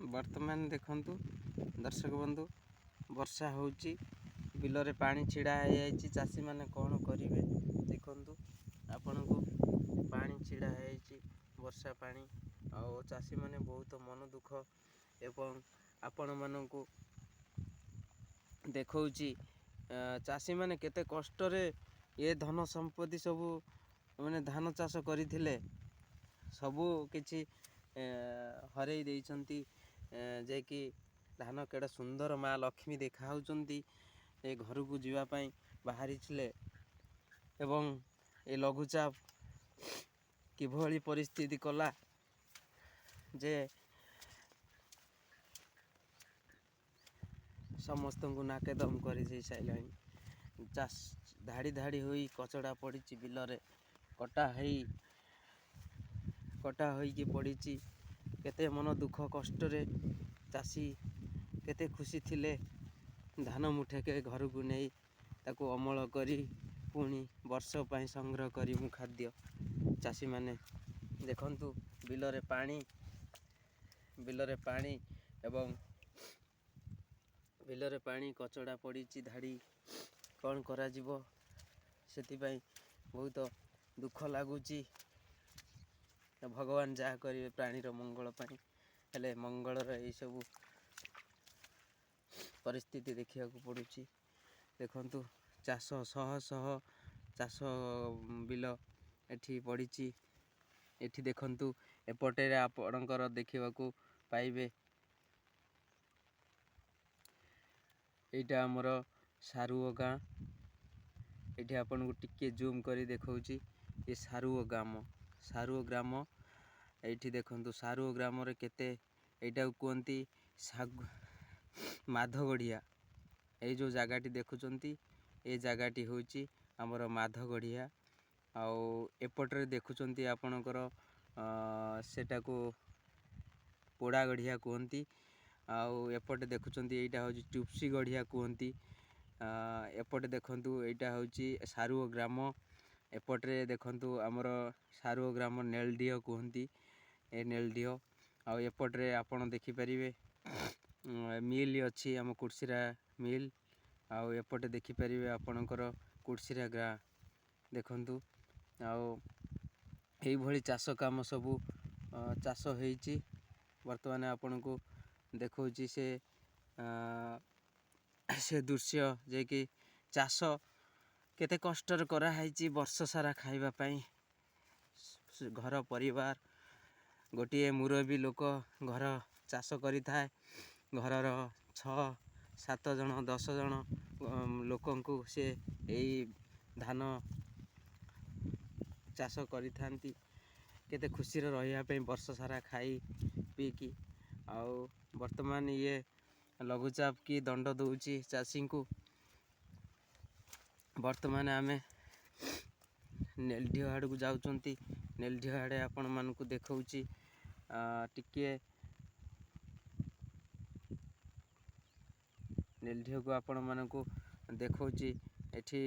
ବର୍ତ୍ତମାନ ଦେଖନ୍ତୁ ଦର୍ଶକ ବନ୍ଧୁ, ବର୍ଷା ହେଉଛି, ବିଲରେ ପାଣି ଛିଡ଼ା ହେଇଯାଇଛି। ଚାଷୀମାନେ କ'ଣ କରିବେ ଦେଖନ୍ତୁ, ଆପଣଙ୍କୁ ପାଣି ଛିଡ଼ା ହେଇଯାଇଛି, ବର୍ଷା ପାଣି। ଆଉ ଚାଷୀମାନେ ବହୁତ ମନ ଦୁଃଖ ଏବଂ ଆପଣମାନଙ୍କୁ ଦେଖଉଛି ଚାଷୀମାନେ କେତେ କଷ୍ଟରେ ଏ ଧନ ସମ୍ପତ୍ତି ସବୁ ମାନେ ଧାନ ଚାଷ କରିଥିଲେ, ସବୁ କିଛି ହରେଇ ଦେଇଛନ୍ତି। ଯେ କି ଧାନ କେଡ଼େ ସୁନ୍ଦର ମା ଲକ୍ଷ୍ମୀ ଦେଖାହେଉଛନ୍ତି, ଏ ଘରକୁ ଯିବା ପାଇଁ ବାହାରିଥିଲେ। ଏବଂ ଏ ଲଘୁଚାପ କିଭଳି ପରିସ୍ଥିତି କଲା ଯେ ସମସ୍ତଙ୍କୁ ନାକେଦମ କରିଦେଇ ସାରିଲାଣି। ଧାଡ଼ି ଧାଡ଼ି ହୋଇ କଚଡ଼ା ପଡ଼ିଛି, ବିଲରେ କଟା ହୋଇକି ପଡ଼ିଛି। କେତେ ମନ ଦୁଃଖ କଷ୍ଟରେ ଚାଷୀ କେତେ ଖୁସି ଥିଲେ ଧାନ ମୁଠେକେ ଘରକୁ ନେଇ ତାକୁ ଅମଳ କରି ପୁଣି ବର୍ଷ ପାଇଁ ସଂଗ୍ରହ କରି ମୁଁ ଖାଦ୍ୟ। ଚାଷୀମାନେ ଦେଖନ୍ତୁ ବିଲରେ ପାଣି କଚଡ଼ା ପଡ଼ିଛି ଧାଡ଼ି। କ'ଣ କରାଯିବ, ସେଥିପାଇଁ ବହୁତ ଦୁଃଖ ଲାଗୁଛି। ଭଗବାନ ଯାହା କରିବେ ପ୍ରାଣୀର ମଙ୍ଗଳ ପାଇଁ, ହେଲେ ମଙ୍ଗଳର ଏଇସବୁ ପରିସ୍ଥିତି ଦେଖିବାକୁ ପଡ଼ୁଛି। ଦେଖନ୍ତୁ ଶହ ଶହ ଚାଷ ବିଲ ଏଠି ପଡ଼ିଛି। ଏଠି ଦେଖନ୍ତୁ ଏପଟରେ ଆପଣଙ୍କର ଦେଖିବାକୁ ପାଇବେ, ଏଇଟା ଆମର ସାରୁଅ ଗାଁ। ଏଠି ଆପଣଙ୍କୁ ଟିକେ ଜୁମ୍ କରି ଦେଖାଉଛି, ଏ ସାରୁଅ ଗ୍ରାମ। ଏଇଠି ଦେଖନ୍ତୁ ସାରୁଅ ଗ୍ରାମରେ କେତେ, ଏଇଟାକୁ କୁହନ୍ତି ମାଧଗଡ଼ିଆ। ଏଇ ଯେଉଁ ଜାଗାଟି ଦେଖୁଛନ୍ତି, ଏ ଜାଗାଟି ହେଉଛି ଆମର ମାଧଗଡ଼ିଆ। ଆଉ ଏପଟରେ ଦେଖୁଛନ୍ତି ଆପଣଙ୍କର ସେଟାକୁ ପୋଡ଼ା ଗଢ଼ିଆ କୁହନ୍ତି। ଆଉ ଏପଟେ ଦେଖୁଛନ୍ତି ଏଇଟା ହେଉଛି ଚୁପସି ଗଢ଼ିଆ କୁହନ୍ତି। ଏପଟେ ଦେଖନ୍ତୁ ଏଇଟା ହେଉଛି ସାରୁଅ ଗ୍ରାମ। ଏପଟରେ ଦେଖନ୍ତୁ ଆମର ସାରୁଅ ଗ୍ରାମ ନେଲଡିହ କୁହନ୍ତି, ଏ ନେଲଡିହ। ଆଉ ଏପଟରେ ଆପଣ ଦେଖିପାରିବେ ମିଲ୍ ଅଛି, ଆମ କୁର୍ସିରା ମିଲ୍। ଆଉ ଏପଟେ ଦେଖିପାରିବେ ଆପଣଙ୍କର କୁର୍ସିରା ଗାଁ ଦେଖନ୍ତୁ। ଆଉ ଏଇଭଳି ଚାଷ କାମ ସବୁ ଚାଷ ହେଇଛି। ବର୍ତ୍ତମାନ ଆପଣଙ୍କୁ ଦେଖାଉଛି ସେ ଦୃଶ୍ୟ, ଯେ କି ଚାଷ କେତେ କଷ୍ଟରେ କରାହେଇଛି ବର୍ଷ ସାରା ଖାଇବା ପାଇଁ। ଘର ପରିବାର, ଗୋଟିଏ ମୁରବୀ ଲୋକ ଘର ଚାଷ କରିଥାଏ। ଘରର 6-7 ଜଣ 10 ଜଣ ଲୋକଙ୍କୁ ସେ ଏଇ ଧାନ ଚାଷ କରିଥାନ୍ତି, କେତେ ଖୁସିରେ ରହିବା ପାଇଁ ବର୍ଷ ସାରା ଖାଇ ପିଇକି। ଆଉ ବର୍ତ୍ତମାନ ଇଏ ଲଘୁଚାପ କି ଦଣ୍ଡ ଦେଉଛି ଚାଷୀଙ୍କୁ। ବର୍ତ୍ତମାନ ଆମେ ନେଲଡିହ ଆଡ଼କୁ ଯାଉଛନ୍ତି। ନେଲଡିହ ଆଡ଼େ ଆପଣମାନଙ୍କୁ ଦେଖାଉଛି, ଟିକିଏ ନେଲଡିହକୁ ଆପଣମାନଙ୍କୁ ଦେଖାଉଛି। ଏଠି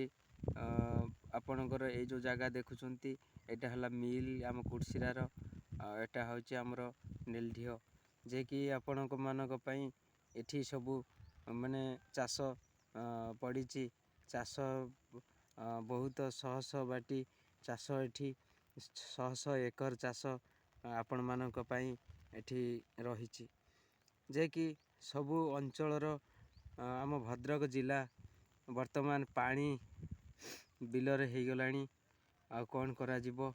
ଆପଣଙ୍କର ଏଇ ଯେଉଁ ଜାଗା ଦେଖୁଛନ୍ତି, ଏଇଟା ହେଲା ମିଲ୍ ଆମ କୁର୍ସିରାର। ଆଉ ଏଇଟା ହେଉଛି ଆମର ନେଲଡିହ, ଯେ କି ଆପଣଙ୍କ ମାନଙ୍କ ପାଇଁ ଏଠି ସବୁ ମାନେ ଚାଷ ପଡ଼ିଛି। ଚାଷ ବହୁତ ଶହ ବାଟି ଚାଷ, ଏଠି ଶହ ଏକର ଚାଷ ଆପଣମାନଙ୍କ ପାଇଁ ଏଠି ରହିଛି। ଯେ କି ସବୁ ଅଞ୍ଚଳର ଆମ ଭଦ୍ରକ ଜିଲ୍ଲା ବର୍ତ୍ତମାନ ପାଣି ବିଲରେ ହେଇଗଲାଣି। ଆଉ କ'ଣ କରାଯିବ,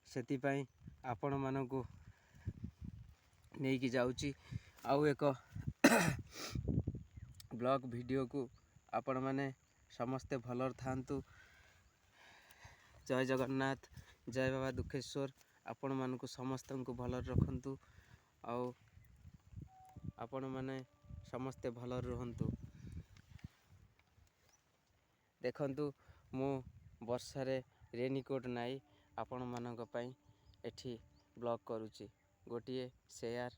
ସେଥିପାଇଁ ଆପଣମାନଙ୍କୁ ନେଇକି ଯାଉଛି ଆଉ ଏକ ବ୍ଲଗ ଭିଡ଼ିଓକୁ। ଆପଣମାନେ ସମସ୍ତେ ଭଲରେ ଥାଆନ୍ତୁ। ଜୟ ଜଗନ୍ନାଥ, ଜୟ ବାବା ଦୁଃଖେଶ୍ୱର। ଆପଣମାନଙ୍କୁ ସମସ୍ତଙ୍କୁ ଭଲରେ ରଖନ୍ତୁ। ଆଉ ଆପଣମାନେ ସମସ୍ତେ ଭଲରେ ରୁହନ୍ତୁ। ଦେଖନ୍ତୁ ମୁଁ ବର୍ଷାରେ ରେନିକୋଟ୍ ନାଇ ଆପଣମାନଙ୍କ ପାଇଁ ଏଠି ବ୍ଲଗ୍ କରୁଛି। ଗୋଟିଏ ସେୟାର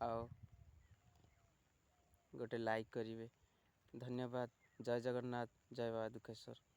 ଆଉ ଗୋଟେ ଲାଇକ୍ କରିବେ। ଧନ୍ୟବାଦ। ଜୟ ଜଗନ୍ନାଥ, ଜୟ ବାବା ଦୁଃଖେଶ୍ୱର।